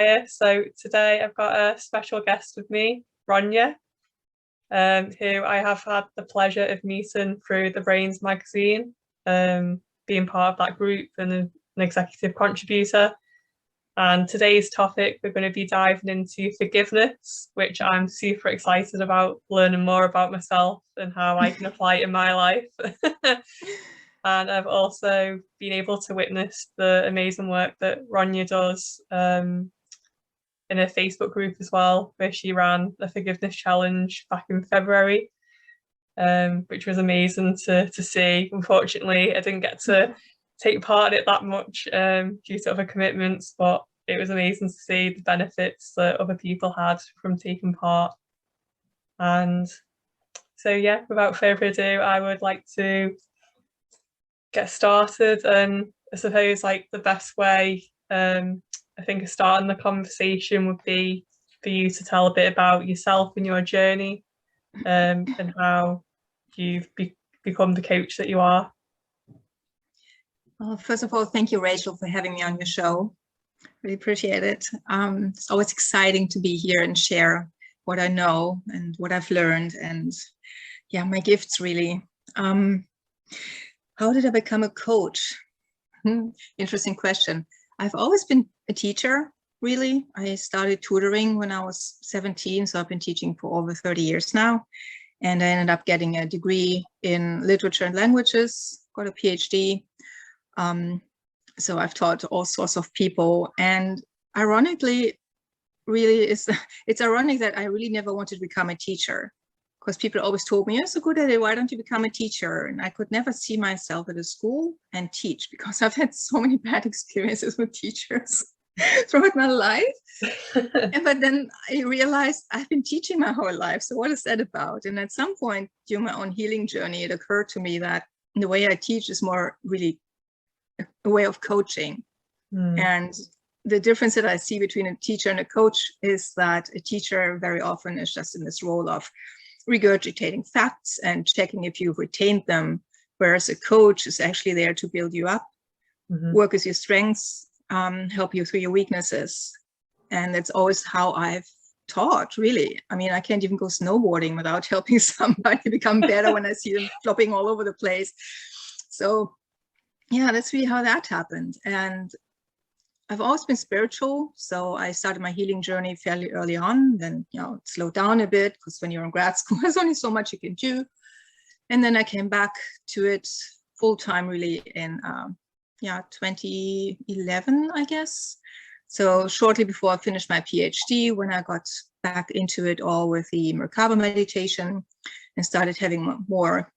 here. So today I've got a special guest with me, Ronja, who I have had the pleasure of meeting through the Brains magazine, being part of that group and an executive contributor. And today's topic, we're going to be diving into forgiveness, which I'm super excited about learning more about myself and how I can apply it in my life. And I've also been able to witness the amazing work that Ronja does in a Facebook group as well, where she ran a forgiveness challenge back in February, which was amazing to see. Unfortunately, I didn't get to take part in it that much due to other commitments, but it was amazing to see the benefits that other people had from taking part. And so, yeah, without further ado, I would like to get started. And I suppose like the best way I think of starting the conversation would be for you to tell a bit about yourself and your journey, and how you've become the coach that you are. Well, first of all, thank you, Rachel, for having me on your show. Really appreciate it. It's always exciting to be here and share what I know and what I've learned, and yeah, my gifts really. How did I become a coach? Interesting question. I've always been a teacher, really. I started tutoring when I was 17, so I've been teaching for over 30 years now. And I ended up getting a degree in literature and languages, got a PhD. So I've taught all sorts of people. And ironically, really, it's ironic that I really never wanted to become a teacher, because people always told me, you're so good at it, why don't you become a teacher? And I could never see myself at a school and teach, because I've had so many bad experiences with teachers throughout my life. But then I realized I've been teaching my whole life. So what is that about? And at some point during my own healing journey, it occurred to me that the way I teach is more really a way of coaching. And the difference that I see between a teacher and a coach is that a teacher very often is just in this role of regurgitating facts and checking if you've retained them, whereas a coach is actually there to build you up, work with your strengths, help you through your weaknesses. And that's always how I've taught, really. I mean, I can't even go snowboarding without helping somebody become better when I see them flopping all over the place. So yeah, that's really how that happened. And I've always been spiritual, so I started my healing journey fairly early on, then, you know, slowed down a bit, because when you're in grad school, there's only so much you can do. And then I came back to it full-time, really, in 2011, I guess. So shortly before I finished my PhD, when I got back into it all with the Merkaba meditation and started having more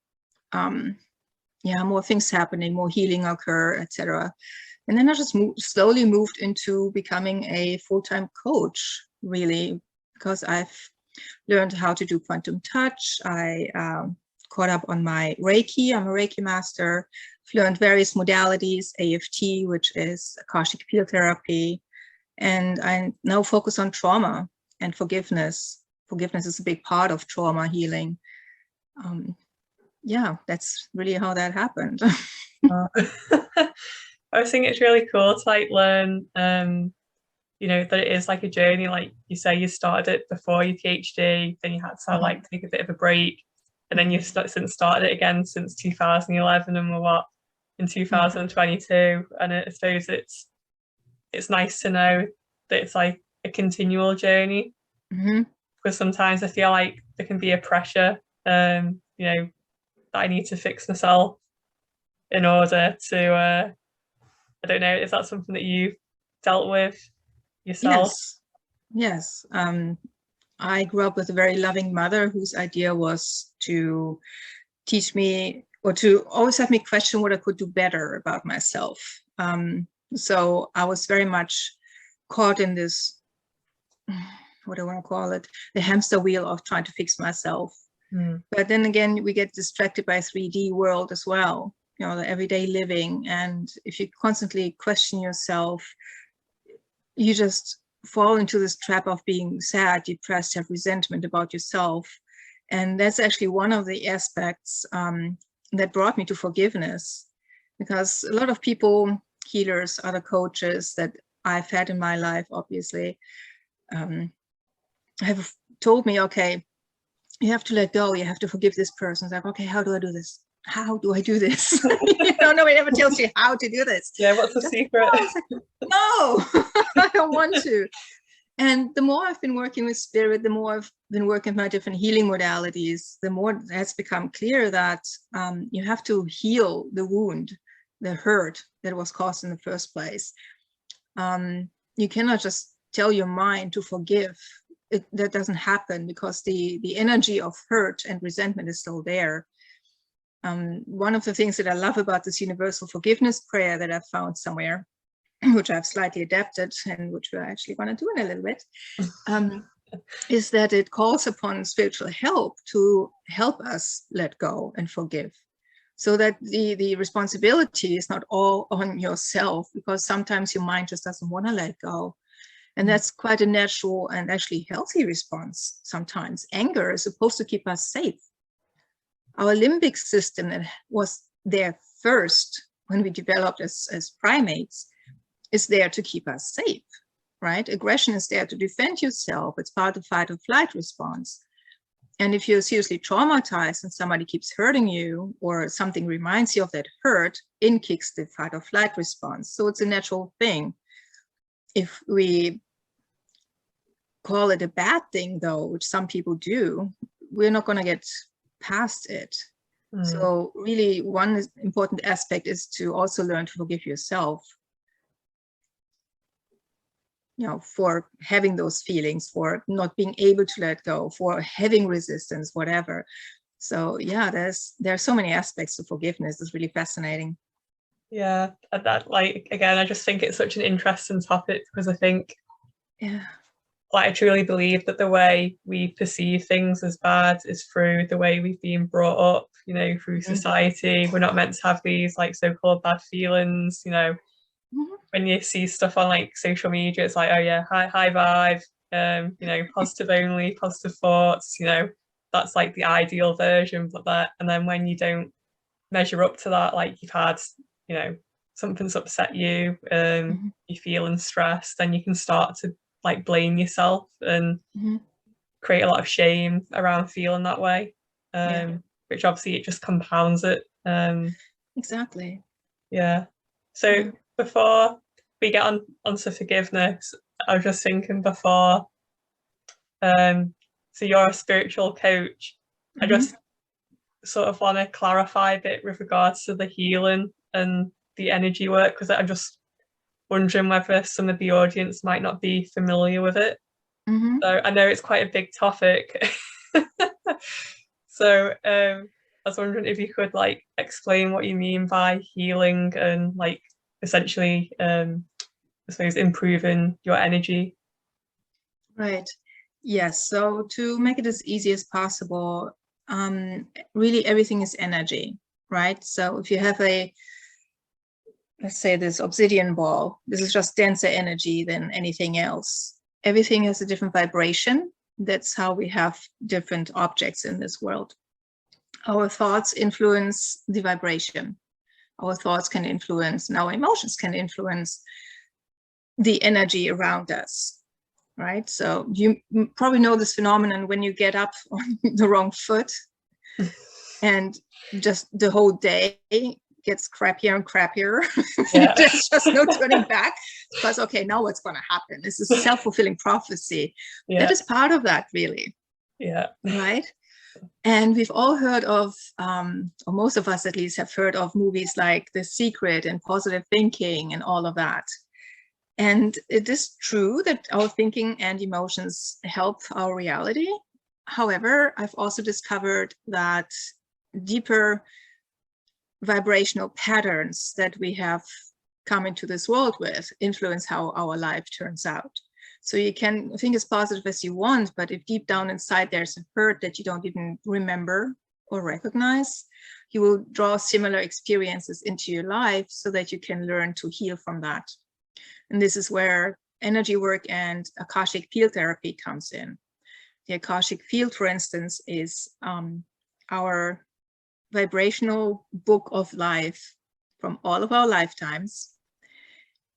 things happening, more healing occur, etc. And then I just slowly moved into becoming a full-time coach, really, because I've learned how to do quantum touch. I caught up on my Reiki. I'm a Reiki master. I've learned various modalities, AFT, which is Akashic field therapy. And I now focus on trauma and forgiveness. Forgiveness is a big part of trauma healing. Yeah, that's really how that happened. I think it's really cool to like learn, you know, that it is like a journey. Like you say, you started it before your PhD, then you had to like take a bit of a break, and then you've since started it again since 2011, and we're in 2022. And I suppose it's nice to know that it's like a continual journey, because sometimes I feel like there can be a pressure, you know, that I need to fix myself in order to I don't know, is that something that you've dealt with yourself? Yes. I grew up with a very loving mother whose idea was to teach me, or to always have me question what I could do better about myself. So I was very much caught in this, what do I want to call it, the hamster wheel of trying to fix myself. But then again, we get distracted by 3D world as well, you know, the everyday living. And if you constantly question yourself, you just fall into this trap of being sad, depressed, have resentment about yourself. And that's actually one of the aspects that brought me to forgiveness, because a lot of people, healers, other coaches that I've had in my life, obviously, have told me, okay, you have to let go, you have to forgive this person. It's like, okay, how do I do this? How do I do this? Nobody ever tells you how to do this. Yeah, what's the secret? No, I don't want to. And the more I've been working with spirit, the more I've been working with my different healing modalities, the more it's become clear that you have to heal the wound, the hurt that was caused in the first place. You cannot just tell your mind to forgive. That doesn't happen, because the energy of hurt and resentment is still there. One of the things that I love about this universal forgiveness prayer that I found somewhere, which I've slightly adapted and which we're actually going to do in a little bit, is that it calls upon spiritual help to help us let go and forgive, so that the responsibility is not all on yourself, because sometimes your mind just doesn't want to let go. And that's quite a natural and actually healthy response. Sometimes anger is supposed to keep us safe. Our limbic system that was there first when we developed as primates is there to keep us safe, right? Aggression is there to defend yourself. It's part of fight or flight response. And if you're seriously traumatized and somebody keeps hurting you, or something reminds you of that hurt, in kicks the fight or flight response. So it's a natural thing. If we call it a bad thing, though, which some people do, we're not going to get past it. So really, one important aspect is to also learn to forgive yourself, for having those feelings, for not being able to let go, for having resistance, whatever. So yeah, there are so many aspects to forgiveness. It's really fascinating. Yeah, that, like, again, I just think it's such an interesting topic, because I think, I truly believe that the way we perceive things as bad is through the way we've been brought up, through society. We're not meant to have these like so-called bad feelings, when you see stuff on like social media, it's like, oh yeah, high vibe, positive only, positive thoughts, that's like the ideal version. And then when you don't measure up to that, like you've had, something's upset you, you're feeling stressed, then you can start to like blame yourself and create a lot of shame around feeling that way, which obviously it just compounds it. Exactly. Yeah. So before we get onto forgiveness, I was just thinking before, so you're a spiritual coach. I just sort of want to clarify a bit with regards to the healing and the energy work, because I'm just wondering whether some of the audience might not be familiar with it. So I know it's quite a big topic. So I was wondering if you could like explain what you mean by healing and like essentially I suppose improving your energy. Right. Yes. So to make it as easy as possible, really everything is energy, right? So if you have let's say this obsidian ball, this is just denser energy than anything else. Everything has a different vibration. That's how we have different objects in this world. Our thoughts influence the vibration. Our thoughts can influence, and our emotions can influence the energy around us, right? So you probably know this phenomenon when you get up on the wrong foot and just the whole day gets crappier and crappier. There's just no turning back, because okay, now what's going to happen? This is a self-fulfilling prophecy. That is part of that, really. Right. And we've all heard of, or most of us at least have heard of movies like The Secret and positive thinking and all of that. And it is true that our thinking and emotions help our reality. However, I've also discovered that deeper vibrational patterns that we have come into this world with influence how our life turns out. So you can think as positive as you want, but if deep down inside there's a hurt that you don't even remember or recognize, you will draw similar experiences into your life so that you can learn to heal from that. And this is where energy work and Akashic field therapy comes in. The Akashic field, for instance, is our vibrational book of life from all of our lifetimes.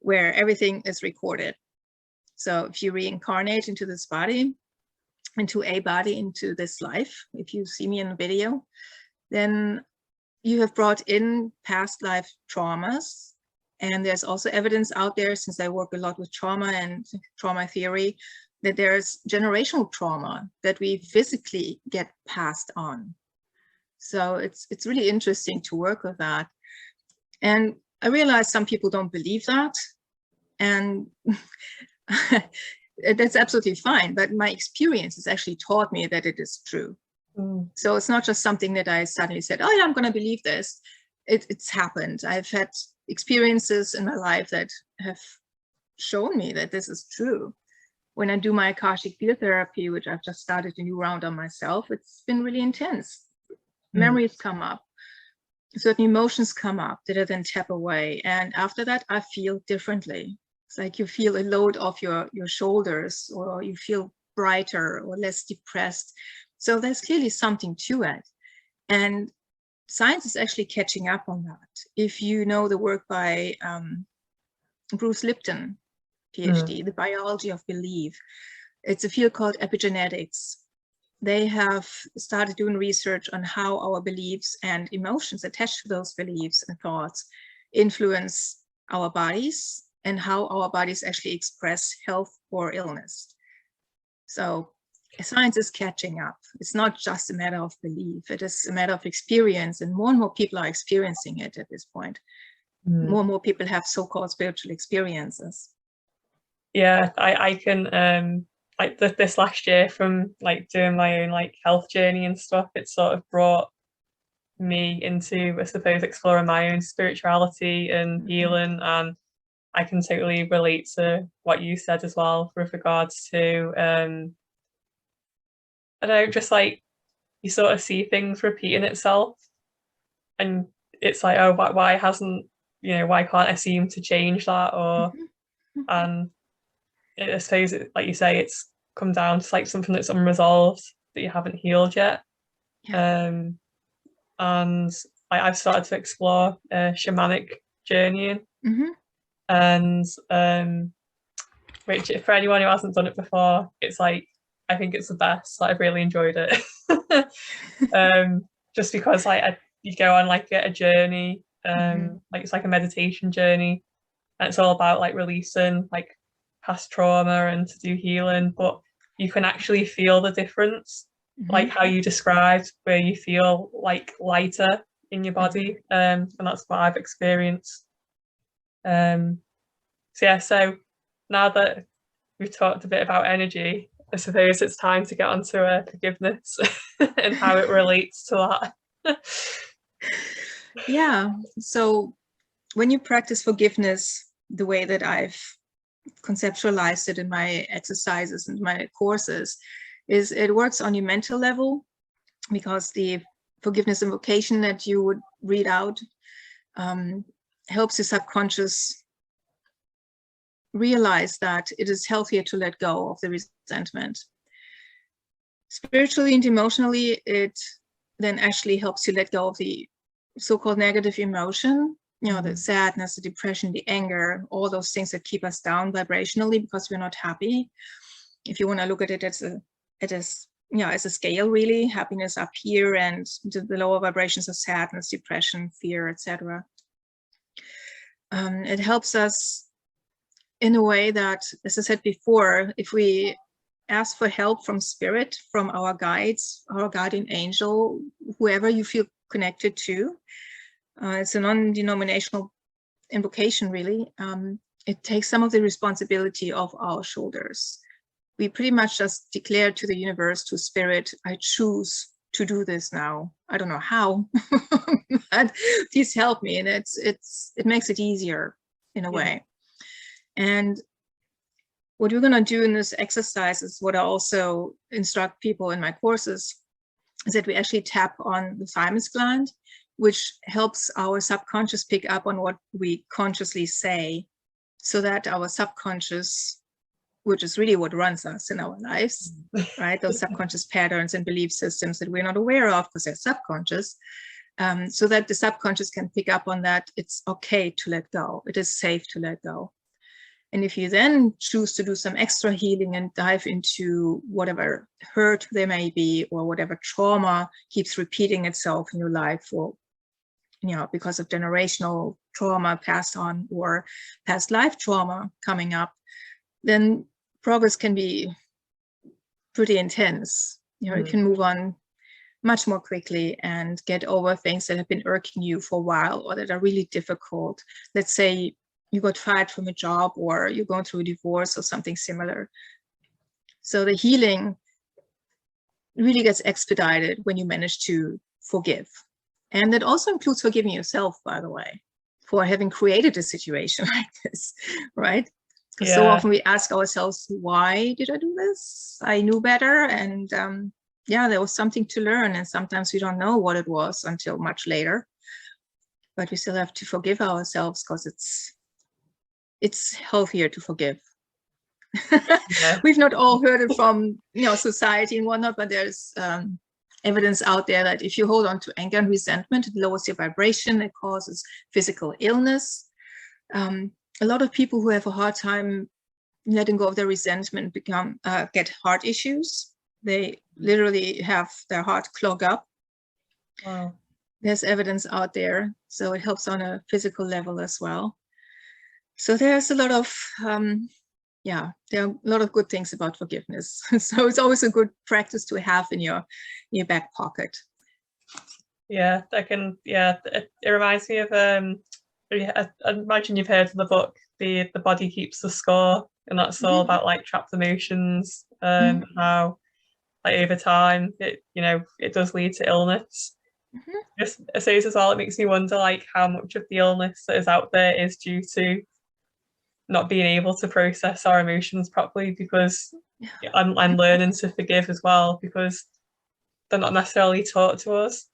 where everything is recorded. So if you reincarnate into this body, into this life, if you see me in a video, then you have brought in past life traumas. And there's also evidence out there, since I work a lot with trauma and trauma theory, that there's generational trauma that we physically get passed on. So it's really interesting to work with that. And I realize some people don't believe that. And that's absolutely fine. But my experience has actually taught me that it is true. So it's not just something that I suddenly said, oh yeah, I'm going to believe this. It's happened. I've had experiences in my life that have shown me that this is true. When I do my Akashic field therapy, which I've just started a new round on myself, it's been really intense. Memories come up, certain emotions come up that I then tap away. And after that, I feel differently. It's like you feel a load off your shoulders, or you feel brighter or less depressed. So there's clearly something to it. And science is actually catching up on that. If you know the work by Bruce Lipton, PhD, The Biology of Belief, it's a field called epigenetics. They have started doing research on how our beliefs and emotions attached to those beliefs and thoughts influence our bodies and how our bodies actually express health or illness. So science is catching up. It's not just a matter of belief. It is a matter of experience, and more people are experiencing it at this point. More and more people have so-called spiritual experiences. Yeah, I can like this last year, from like doing my own like health journey and stuff, it sort of brought me into, I suppose, exploring my own spirituality and healing. And I can totally relate to what you said as well with regards to I don't know, just like you sort of see things repeating itself, and it's like, oh, why hasn't, why can't I seem to change that? Or and I suppose, like you say, it's come down to like something that's unresolved, that you haven't healed yet. And I've started to explore shamanic journeying. And which, for anyone who hasn't done it before, it's like, I think it's the best. Like, I've really enjoyed it. Just because like you go on like a journey, like it's like a meditation journey, and it's all about like releasing like past trauma and to do healing, but you can actually feel the difference, like how you described, where you feel like lighter in your body, and that's what I've experienced. So yeah, so now that we've talked a bit about energy, I suppose it's time to get onto forgiveness and how it relates to that. Yeah, so when you practice forgiveness the way that I've conceptualized it in my exercises and my courses, is it works on your mental level, because the forgiveness invocation that you would read out helps your subconscious realize that it is healthier to let go of the resentment. Spiritually and emotionally, it then actually helps you let go of the so-called negative emotion, the sadness, the depression, the anger, all those things that keep us down vibrationally because we're not happy. If you want to look at it as a scale, really, happiness up here and the lower vibrations of sadness, depression, fear, etc. It helps us in a way that, as I said before, if we ask for help from spirit, from our guides, our guardian angel, whoever you feel connected to, it's a non-denominational invocation, really. It takes some of the responsibility off our shoulders. We pretty much just declare to the universe, to spirit, I choose to do this now. I don't know how, but please help me. And it makes it easier in a way. And what we're going to do in this exercise is what I also instruct people in my courses, is that we actually tap on the thymus gland, which helps our subconscious pick up on what we consciously say, so that our subconscious, which is really what runs us in our lives, right? Those subconscious patterns and belief systems that we're not aware of because they're subconscious, so that the subconscious can pick up on that it's okay to let go. It is safe to let go. And if you then choose to do some extra healing and dive into whatever hurt there may be, or whatever trauma keeps repeating itself in your life, or because of generational trauma passed on or past life trauma coming up, then progress can be pretty intense. You can move on much more quickly and get over things that have been irking you for a while, or that are really difficult. Let's say you got fired from a job, or you're going through a divorce or something similar. So the healing really gets expedited when you manage to forgive. And that also includes forgiving yourself, by the way, for having created a situation like this, right? Because so often we ask ourselves, why did I do this? I knew better. And there was something to learn. And sometimes we don't know what it was until much later. But we still have to forgive ourselves, because it's healthier to forgive. We've not all heard it from society and whatnot, but there's evidence out there that if you hold on to anger and resentment, it lowers your vibration, it causes physical illness. A lot of people who have a hard time letting go of their resentment get heart issues. They literally have their heart clog up. Wow. There's evidence out there, so it helps on a physical level as well. So there's a lot of there are a lot of good things about forgiveness. So it's always a good practice to have in your back pocket. Yeah, it reminds me of I imagine you've heard of the book The Body Keeps the Score, and that's all about like trapped emotions, how like over time it does lead to illness. Just I suppose as well, it makes me wonder like how much of the illness that is out there is due to not being able to process our emotions properly, because I'm learning to forgive as well, because they're not necessarily taught to us.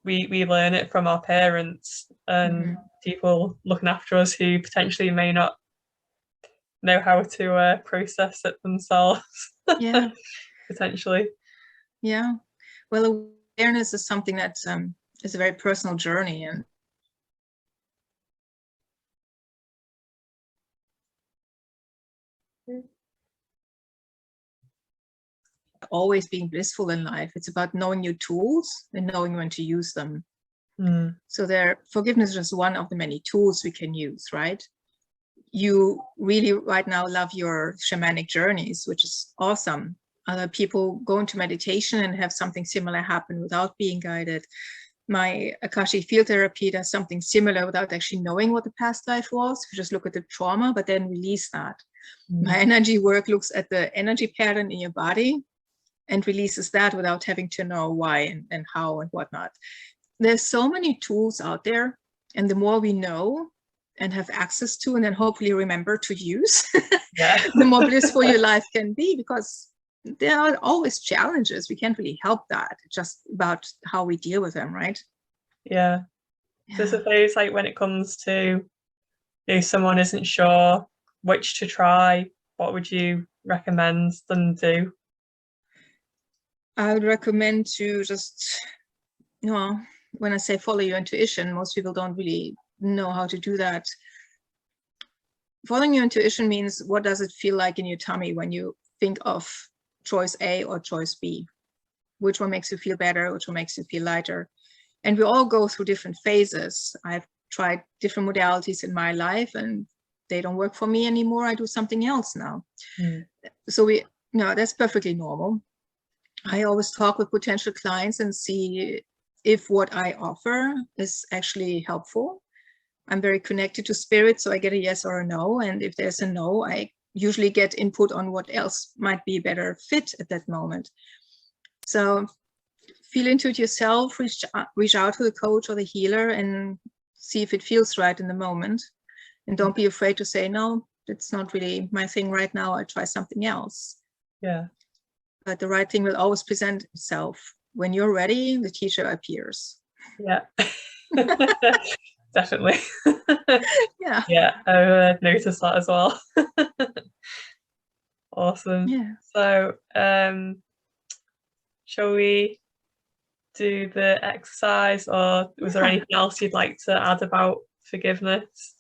We learn it from our parents and people looking after us who potentially may not know how to process it themselves. Potentially. Well, awareness is something that is a very personal journey, and always being blissful in life. It's about knowing your tools and knowing when to use them. So forgiveness is just one of the many tools we can use, right? You really right now love your shamanic journeys, which is awesome. Other people go into meditation and have something similar happen without being guided. My Akashic field therapy does something similar without actually knowing what the past life was. You just look at the trauma, but then release that. My energy work looks at the energy pattern in your body and releases that without having to know why and how and whatnot. There's so many tools out there, and the more we know and have access to, and then hopefully remember to use, the more blissful your life can be, because there are always challenges. We can't really help that. It's just about how we deal with them, right? So I suppose like when it comes to if someone isn't sure which to try, what would you recommend them do? I would recommend to just, when I say follow your intuition, most people don't really know how to do that. Following your intuition means, what does it feel like in your tummy when you think of choice A or choice B? Which one makes you feel better? Which one makes you feel lighter? And we all go through different phases. I've tried different modalities in my life and they don't work for me anymore. I do something else now. So that's perfectly normal. I always talk with potential clients and see if what I offer is actually helpful. I'm very connected to spirit, so I get a yes or a no. And if there's a no, I usually get input on what else might be a better fit at that moment. So feel into it yourself, reach out to the coach or the healer and see if it feels right in the moment. And don't be afraid to say, no, it's not really my thing right now. I'll try something else. But the right thing will always present itself. When you're ready, the teacher appears. Definitely. I've noticed that as well. Awesome. So shall we do the exercise, or was there anything else you'd like to add about forgiveness?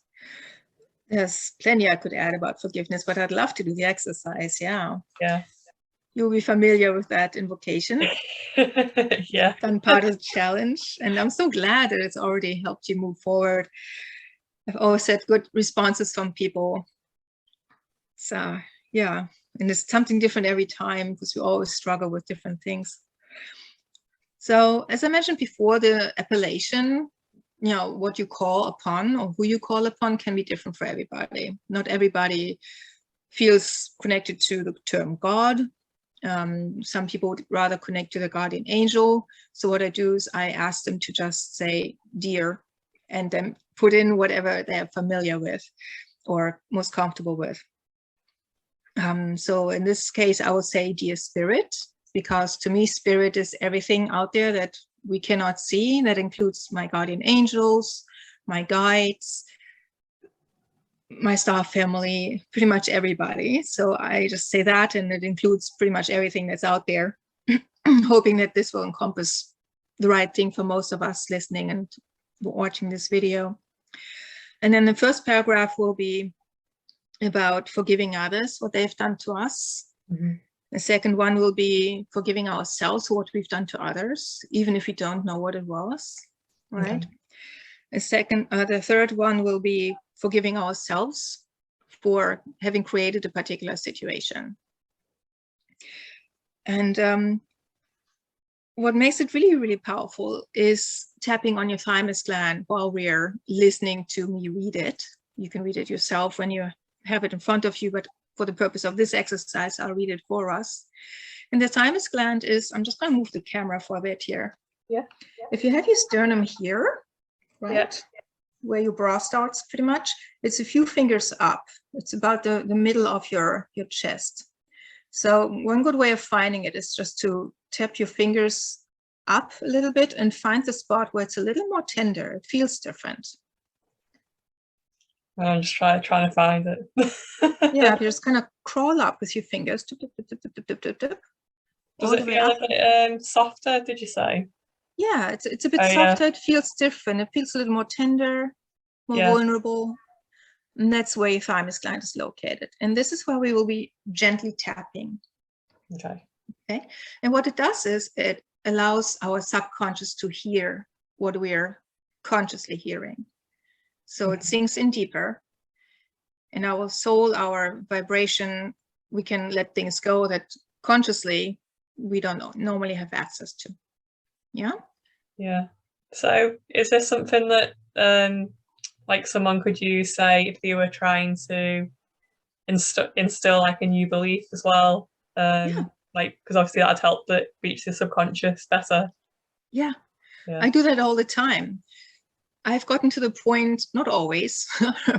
There's plenty I could add about forgiveness, but I'd love to do the exercise. Yeah. Yeah. You'll be familiar with that invocation. Yeah. Done part of the challenge. And I'm so glad that it's already helped you move forward. I've always had good responses from people. So yeah, and it's something different every time because we always struggle with different things. So as I mentioned before, the appellation, what you call upon or who you call upon can be different for everybody. Not everybody feels connected to the term God. Some people would rather connect to the guardian angel. So what I do is I ask them to just say dear and then put in whatever they're familiar with or most comfortable with. So in this case, I would say dear spirit, because to me, spirit is everything out there that we cannot see. That includes my guardian angels, my guides, my star family, pretty much everybody. So I just say that, and it includes pretty much everything that's out there, hoping that this will encompass the right thing for most of us listening and watching this video. And then the first paragraph will be about forgiving others, what they've done to us. Mm-hmm. The second one will be forgiving ourselves for what we've done to others, even if we don't know what it was, right? Okay. The third one will be forgiving ourselves for having created a particular situation. And what makes it really, really powerful is tapping on your thymus gland while we're listening to me read it. You can read it yourself when you have it in front of you, but for the purpose of this exercise, I'll read it for us. And the thymus gland is, I'm just going to move the camera for a bit here. Yeah. If you have your sternum here, right, yeah, where your bra starts pretty much, it's a few fingers up. It's about the middle of your chest. So one good way of finding it is just to tap your fingers up a little bit and find the spot where it's a little more tender. It feels different. I'm just trying to find it. Yeah, you just kind of crawl up with your fingers. Does it feel a bit softer, did you say? Yeah, it's a bit softer. Yeah. It feels different. It feels a little more tender, more vulnerable. And that's where your thymus gland is located. And this is where we will be gently tapping. Okay. And what it does is it allows our subconscious to hear what we're consciously hearing. So it sinks in deeper. In our soul, our vibration, we can let things go that consciously we don't normally have access to. Yeah. Yeah. So is this something that like someone could use, say, if they were trying to instill like a new belief as well? Like, because obviously that'd help that reach the subconscious better. Yeah. I do that all the time. I've gotten to the point, not always,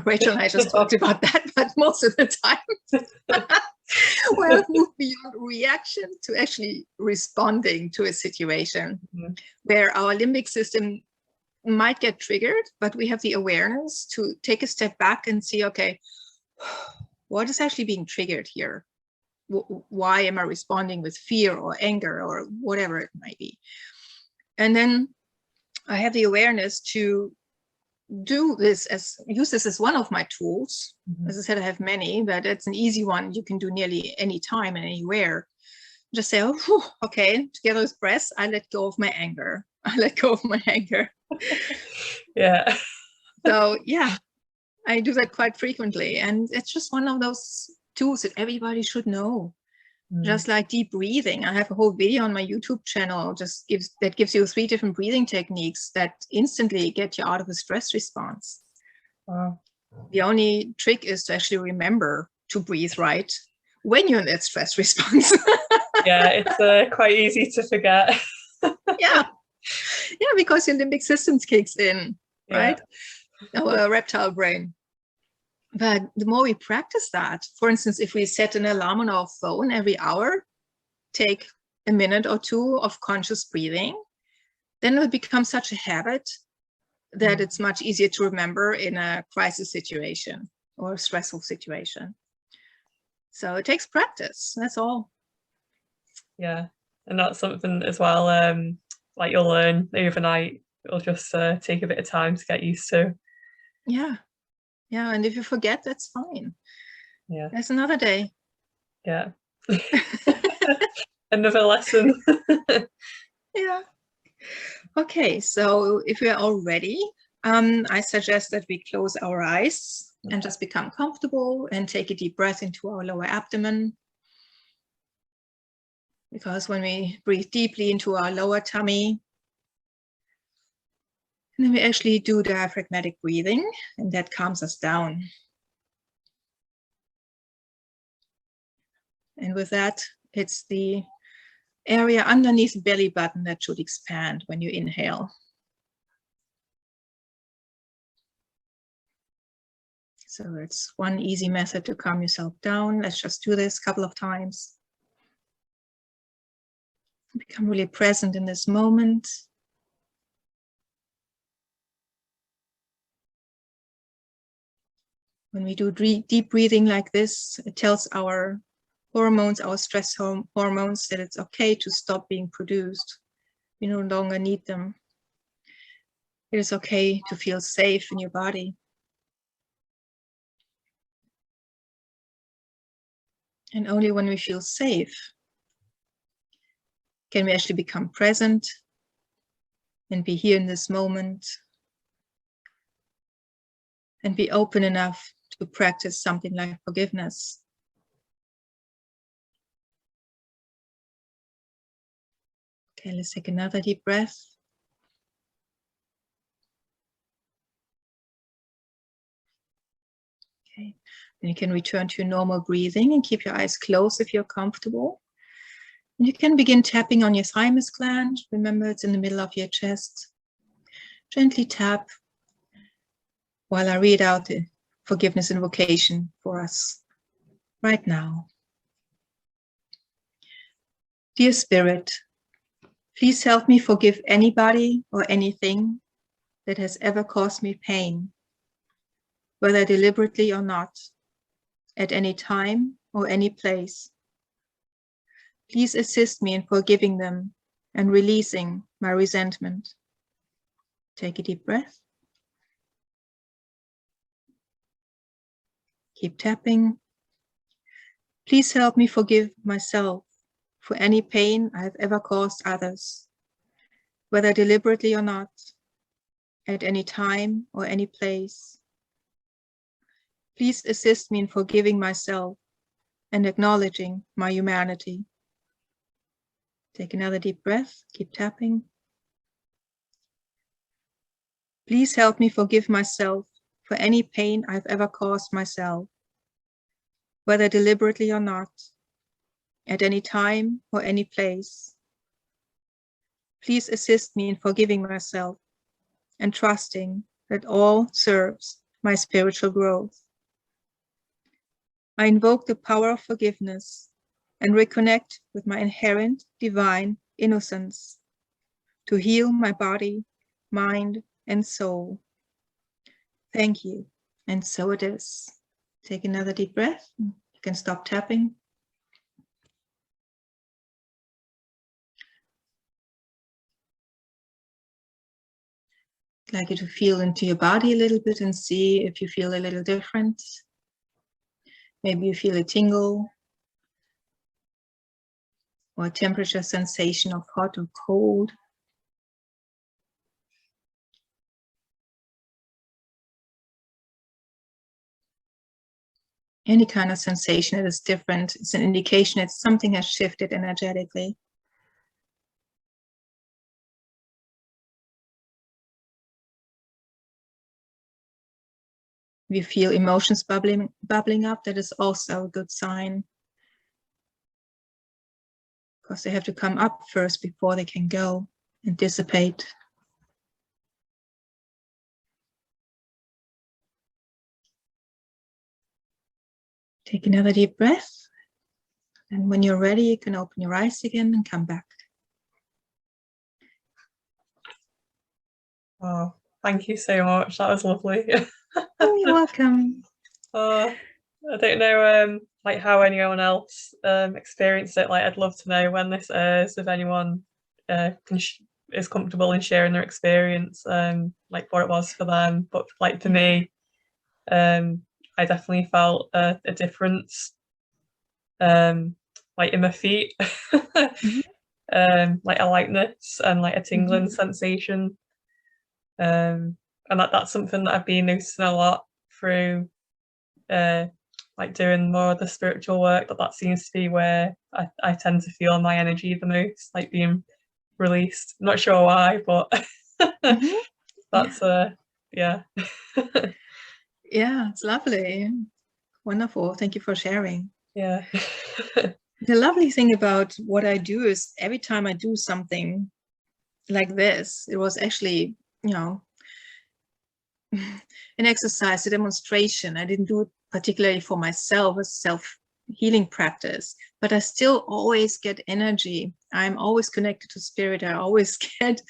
Rachel and I just talked about that, but most of the time, where I've moved beyond reaction to actually responding to a situation where our limbic system might get triggered, but we have the awareness to take a step back and see, okay, what is actually being triggered here? Why am I responding with fear or anger or whatever it might be? And then I have the awareness to use this as one of my tools. As I said, I have many, but it's an easy one you can do nearly any time and anywhere. Just say, oh, okay, together with breath, I let go of my anger. I let go of my anger. Yeah. So yeah, I do that quite frequently. And it's just one of those tools that everybody should know. Just like deep breathing. I have a whole video on my YouTube channel that gives you 3 different breathing techniques that instantly get you out of a stress response. Wow. The only trick is to actually remember to breathe right when you're in that stress response. Yeah, it's quite easy to forget. Yeah, because your limbic system kicks in, right? Our reptile brain. But the more we practice that, for instance, if we set an alarm on our phone every hour, take a minute or 2 of conscious breathing, then it will become such a habit that it's much easier to remember in a crisis situation or a stressful situation. So it takes practice, that's all. Yeah, and that's something as well, like you'll learn overnight. It'll just take a bit of time to get used to. Yeah. Yeah, and if you forget, that's fine. Yeah. There's another day. Yeah. Another lesson. Yeah. Okay, so if we are all ready, I suggest that we close our eyes and just become comfortable and take a deep breath into our lower abdomen. Because when we breathe deeply into our lower tummy, and then we actually do diaphragmatic breathing, and that calms us down. And with that, it's the area underneath the belly button that should expand when you inhale. So it's one easy method to calm yourself down. Let's just do this a couple of times. Become really present in this moment. When we do deep breathing like this, it tells our hormones, our stress hormones, that it's okay to stop being produced. We no longer need them. It is okay to feel safe in your body. And only when we feel safe can we actually become present and be here in this moment and be open enough to practice something like forgiveness. Okay, let's take another deep breath. Okay, then you can return to your normal breathing and keep your eyes closed if you're comfortable. And you can begin tapping on your thymus gland. Remember, it's in the middle of your chest. Gently tap while I read out the forgiveness invocation for us right now. Dear Spirit, please help me forgive anybody or anything that has ever caused me pain, whether deliberately or not, at any time or any place. Please assist me in forgiving them and releasing my resentment. Take a deep breath. Keep tapping. Please help me forgive myself for any pain I have ever caused others, whether deliberately or not, at any time or any place. Please assist me in forgiving myself and acknowledging my humanity. Take another deep breath, keep tapping. Please help me forgive myself for any pain I've ever caused myself, whether deliberately or not, at any time or any place. Please assist me in forgiving myself and trusting that all serves my spiritual growth. I invoke the power of forgiveness and reconnect with my inherent divine innocence to heal my body, mind, and soul. Thank you. And so it is. Take another deep breath. You can stop tapping. I'd like you to feel into your body a little bit and see if you feel a little different. Maybe you feel a tingle or a temperature sensation of hot or cold. Any kind of sensation that is different is an indication that something has shifted energetically. If you feel emotions bubbling up, that is also a good sign, because they have to come up first before they can go and dissipate. Take another deep breath. And when you're ready, you can open your eyes again and come back. Oh, thank you so much. That was lovely. Oh, you're welcome. I don't know like how anyone else experienced it. Like, I'd love to know when this airs, if anyone is comfortable in sharing their experience, like what it was for them. But like for me, I definitely felt a difference, like in my feet, like a lightness and like a tingling sensation. And that's something that I've been noticing a lot through like doing more of the spiritual work, that seems to be where I tend to feel my energy the most, like being released. I'm not sure why, but that's yeah. Yeah, it's lovely. Wonderful. Thank you for sharing. Yeah. The lovely thing about what I do is every time I do something like this, it was actually, you know, an exercise, a demonstration. I didn't do it particularly for myself, as self-healing practice, but I still always get energy. I'm always connected to spirit. I always get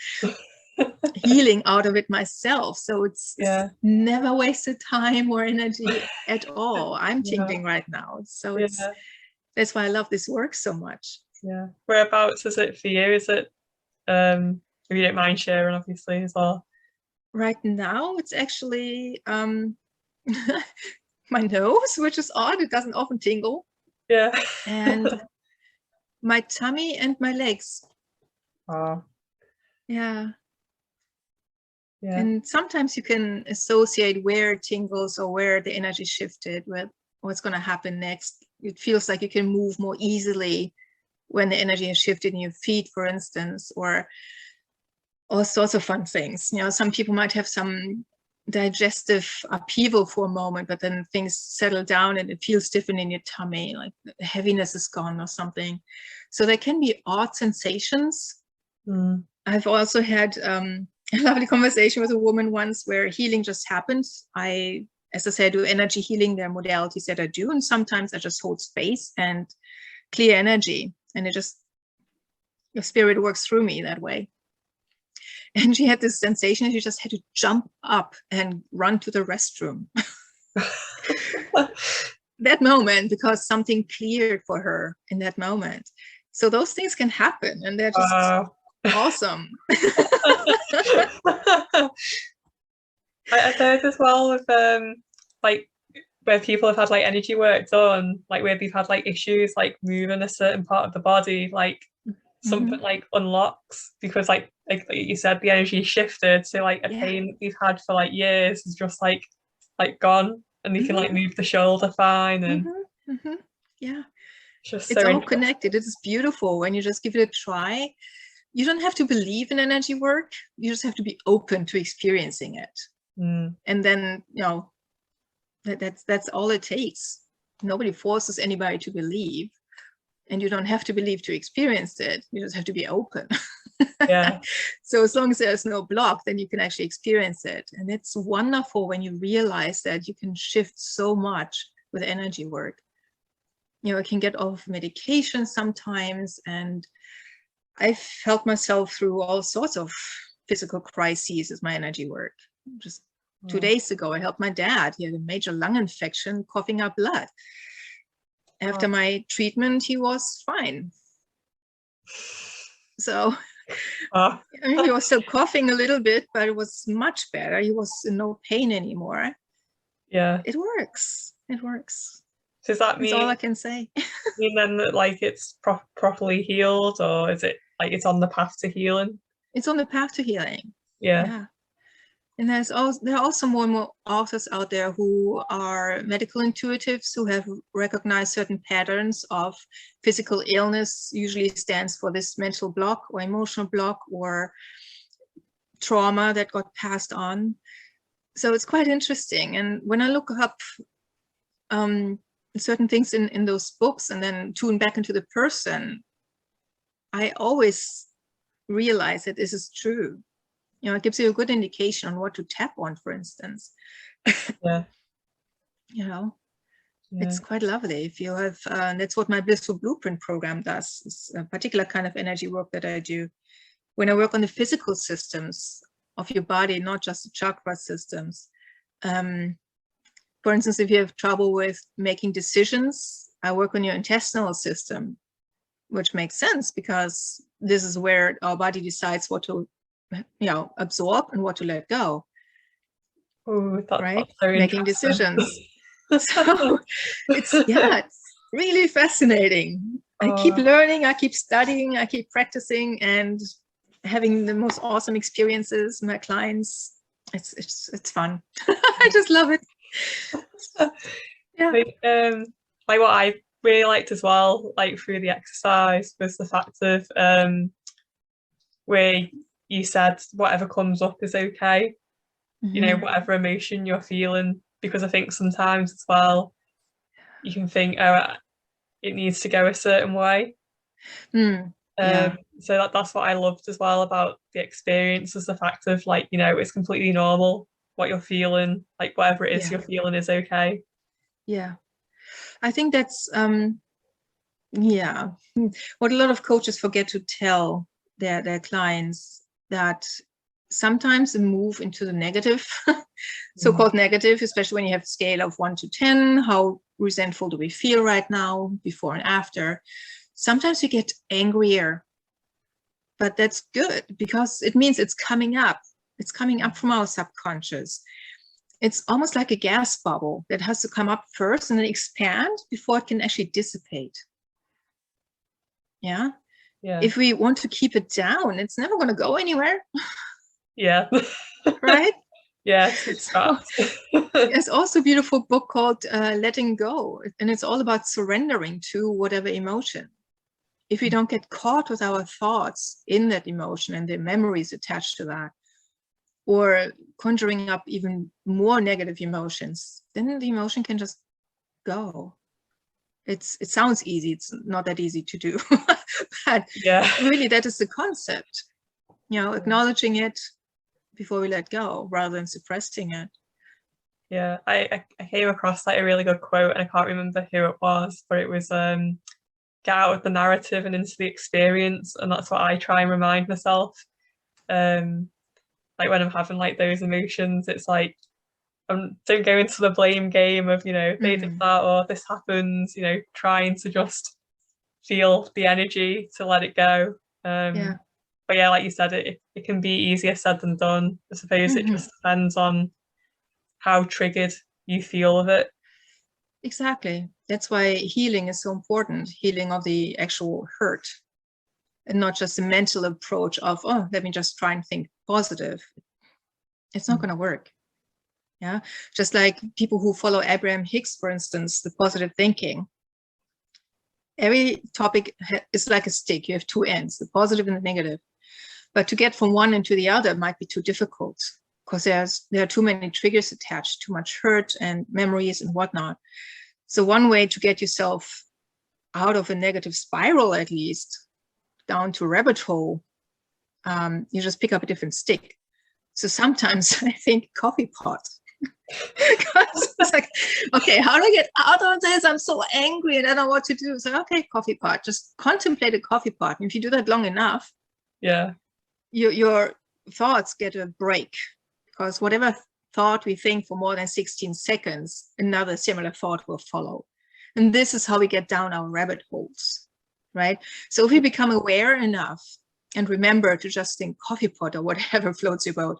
healing out of it myself. So it's never wasted time or energy at all. I'm tingling right now. So that's why I love this work so much. Yeah. Whereabouts is it for you? Is it, if you don't mind sharing, obviously, as well? Right now, it's actually my nose, which is odd. It doesn't often tingle. Yeah. And my tummy and my legs. Oh. Yeah. Yeah. And sometimes you can associate where it tingles or where the energy shifted with what's going to happen next. It feels like you can move more easily when the energy has shifted in your feet, for instance, or all sorts of fun things. You know, some people might have some digestive upheaval for a moment, but then things settle down and it feels different in your tummy, like the heaviness is gone or something. So there can be odd sensations. I've also had a lovely conversation with a woman once where healing just happens. As I said, do energy healing. There are modalities that I do, and sometimes I just hold space and clear energy, and your spirit works through me that way. And she had this sensation, she just had to jump up and run to the restroom. That moment, because something cleared for her in that moment. So those things can happen, and they're just awesome. I've heard as well with like where people have had like energy work done, like where they've had like issues like moving a certain part of the body, like something like unlocks, because like you said, the energy shifted, so like a pain that you've had for like years is just like gone, and you can like move the shoulder fine, and yeah, it's so all connected. It is beautiful when you just give it a try. You don't have to believe in energy work, you just have to be open to experiencing it. And then, you know, that's all it takes. Nobody forces anybody to believe, and you don't have to believe to experience it. You just have to be open. Yeah. So as long as there's no block, then you can actually experience it. And it's wonderful when you realize that you can shift so much with energy work. You know, I can get off medication sometimes, and I've helped myself through all sorts of physical crises with my energy work. Just 2 days ago, I helped my dad. He had a major lung infection, coughing up blood. After my treatment, he was fine. So he was still coughing a little bit, but it was much better. He was in no pain anymore. Yeah. It works. It works. Does that mean, that's all I can say. mean then that like it's properly healed, or is it like it's on the path to healing? It's on the path to healing. Yeah. And there are also more and more authors out there who are medical intuitives, who have recognized certain patterns of physical illness, usually stands for this mental block or emotional block or trauma that got passed on. So it's quite interesting. And when I look up certain things in those books and then tune back into the person, I always realize that this is true. You know, it gives you a good indication on what to tap on, for instance. Yeah. You know, it's quite lovely. If you have, that's what my Blissful Blueprint program does. It's a particular kind of energy work that I do when I work on the physical systems of your body, not just the chakra systems. For instance, if you have trouble with making decisions, I work on your intestinal system, which makes sense because this is where our body decides what to, you know, absorb and what to let go. Oh, right? that's so Making interesting. decisions. So it's really fascinating. I keep Oh, learning, I keep studying, I keep practicing, and having the most awesome experiences. My clients, it's fun. I just love it. Yeah. Like what I really liked as well, like through the exercise, was the fact of where you said whatever comes up is okay. You know, whatever emotion you're feeling, because I think sometimes as well you can think, oh, it needs to go a certain way. Yeah. So that's what I loved as well about the experience, was the fact of, like, you know, it's completely normal what you're feeling, like whatever it is Yeah. you're feeling is okay. Yeah. I think that's what a lot of coaches forget to tell their clients, that sometimes a move into the negative, so-called negative, especially when you have a scale of 1 to 10, how resentful do we feel right now, before and after? Sometimes we get angrier, but that's good, because it means it's coming up. It's coming up from our subconscious. It's almost like a gas bubble that has to come up first and then expand before it can actually dissipate. Yeah. If we want to keep it down, it's never going to go anywhere. Yeah. Right? Yeah. So, there's also a beautiful book called Letting Go, and it's all about surrendering to whatever emotion. If we don't get caught with our thoughts in that emotion and the memories attached to that, or conjuring up even more negative emotions, then the emotion can just go. It sounds easy. It's not that easy to do, but really that is the concept. You know, acknowledging it before we let go, rather than suppressing it. Yeah, I came across like a really good quote, and I can't remember who it was, but it was get out of the narrative and into the experience, and that's what I try and remind myself. Like when I'm having like those emotions, it's like, don't go into the blame game of, you know, they did that or this happens, you know, trying to just feel the energy to let it go. But yeah, like you said, it can be easier said than done. I suppose it just depends on how triggered you feel of it. Exactly. That's why healing is so important. Healing of the actual hurt, and not just a mental approach of, oh, let me just try and think positive. It's not going to work. Yeah. Just like people who follow Abraham Hicks, for instance, the positive thinking. Every topic is like a stick. You have two ends, the positive and the negative. But to get from one into the other might be too difficult, because there are too many triggers attached, too much hurt and memories and whatnot. So one way to get yourself out of a negative spiral, at least down to a rabbit hole, you just pick up a different stick. So sometimes I think coffee pot. Because it's like, okay, how do I get out of this? I'm so angry and I don't know what to do. So okay, coffee pot. Just contemplate a coffee pot. And if you do that long enough, your thoughts get a break, because whatever thought we think for more than 16 seconds, another similar thought will follow. And this is how we get down our rabbit holes, right? So if we become aware enough and remember to just think coffee pot or whatever floats your boat,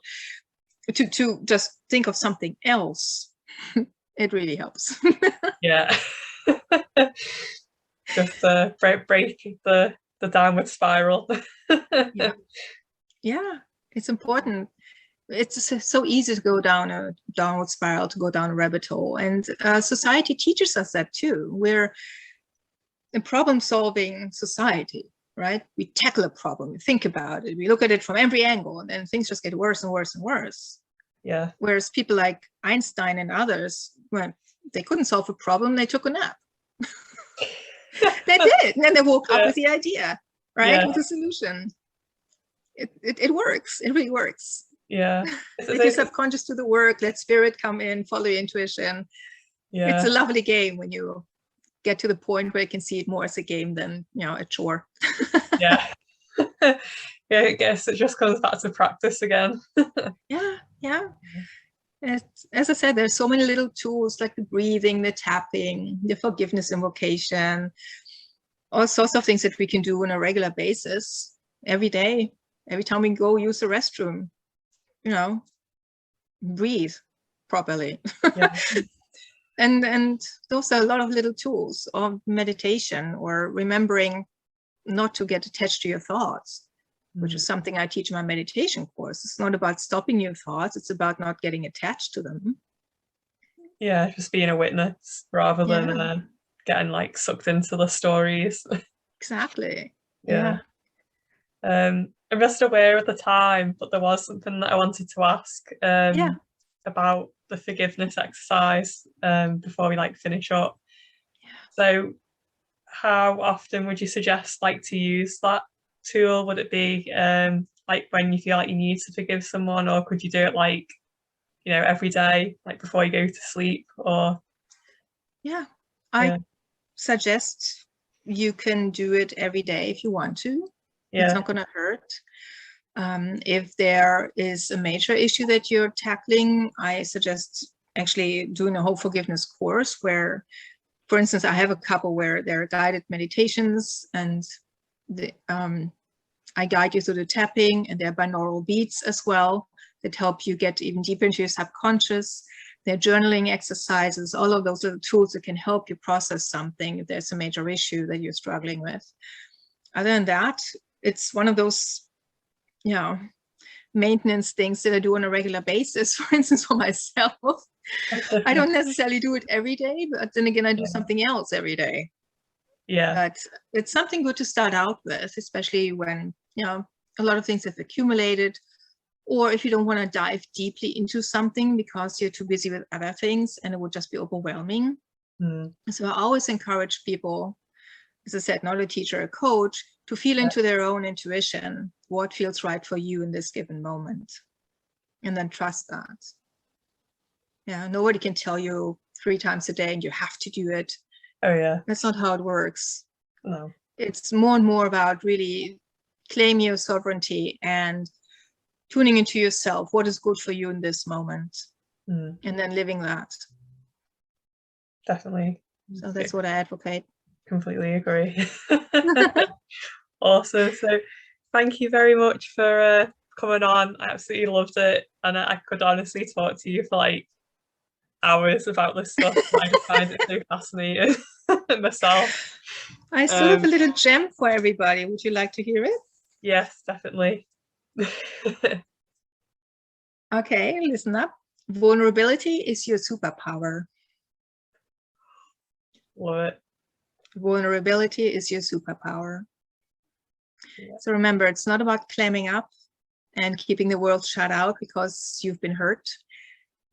to just think of something else, it really helps. Yeah. Just break the downward spiral. Yeah, it's important. It's so easy to go down a downward spiral, to go down a rabbit hole. And society teaches us that too. We're a problem-solving society, right? We tackle a problem, we think about it, we look at it from every angle, and then things just get worse and worse and worse. Yeah. Whereas people like Einstein and others, when they couldn't solve a problem, they took a nap. They did, and then they woke up with the idea, right? With a solution. It works. It really works. Yeah. Let your subconscious do the work. Let spirit come in. Follow your intuition. Yeah. It's a lovely game when you get to the point where you can see it more as a game than, you know, a chore. Yeah. Yeah, I guess it just comes back to practice again. Yeah. As I said, there's so many little tools like the breathing, the tapping, the forgiveness invocation, all sorts of things that we can do on a regular basis, every day, every time we go use the restroom, you know, breathe, properly. Yeah. And those are a lot of little tools of meditation, or remembering not to get attached to your thoughts, which is something I teach in my meditation course. It's not about stopping your thoughts, it's about not getting attached to them. Yeah, just being a witness rather than getting like sucked into the stories. Exactly. Yeah. I'm just aware at the time, but there was something that I wanted to ask about the forgiveness exercise before we like finish up. So how often would you suggest like to use that tool? Would it be like when you feel like you need to forgive someone, or could you do it like, you know, every day, like before you go to sleep? Or I suggest you can do it every day if you want to. It's not going to hurt. If there is a major issue that you're tackling, I suggest actually doing a whole forgiveness course where, for instance, I have a couple where there are guided meditations, and I guide you through the tapping, and there are binaural beats as well that help you get even deeper into your subconscious. There are journaling exercises, all of those little tools that can help you process something if there's a major issue that you're struggling with. Other than that, it's one of those, maintenance things that I do on a regular basis. For instance, for myself, I don't necessarily do it every day, but then again, I do something else every day. But it's something good to start out with, especially when, a lot of things have accumulated, or if you don't want to dive deeply into something because you're too busy with other things and it would just be overwhelming. So I always encourage people, as I said, not a teacher, a coach, to feel into their own intuition, what feels right for you in this given moment, and then trust that. Nobody can tell you 3 times a day and you have to do it. That's not how it works. No. It's more and more about really claiming your sovereignty and tuning into yourself, what is good for you in this moment, and then living that. Definitely. So that's what I advocate. Completely agree. Awesome. So thank you very much for coming on. I absolutely loved it, and I could honestly talk to you for like hours about this stuff. I just find it so fascinating myself. I still have a little gem for everybody. Would you like to hear it? Yes, definitely. Okay, listen up. Vulnerability is your superpower. Love it. Vulnerability is your superpower. So remember, it's not about clamming up and keeping the world shut out because you've been hurt.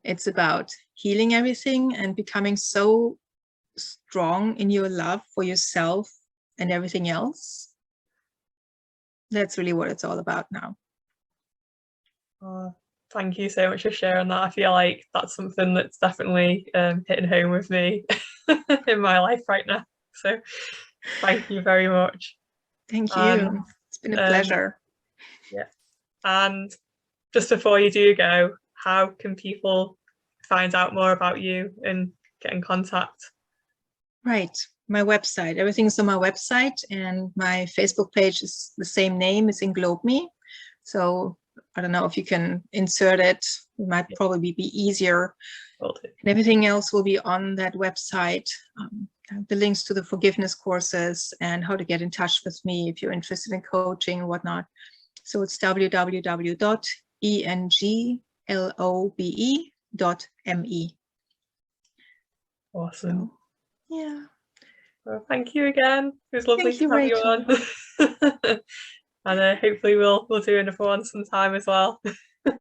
It's about healing everything and becoming so strong in your love for yourself and everything else. That's really what it's all about now. Thank you so much for sharing that. I feel like that's something that's definitely hitting home with me in my life right now. So thank you very much. Thank you. It's been a pleasure. Yeah. And just before you do go, how can people find out more about you and get in contact? Right. My website. Everything's on my website, and my Facebook page is the same name as EnglobeMe. So I don't know if you can insert it. It might probably be easier. And everything else will be on that website. The links to the forgiveness courses and how to get in touch with me if you're interested in coaching and whatnot. So it's www.englobe.me. Awesome. So, yeah. Well, thank you again. It was lovely to have you on. And hopefully we'll do another one sometime as well.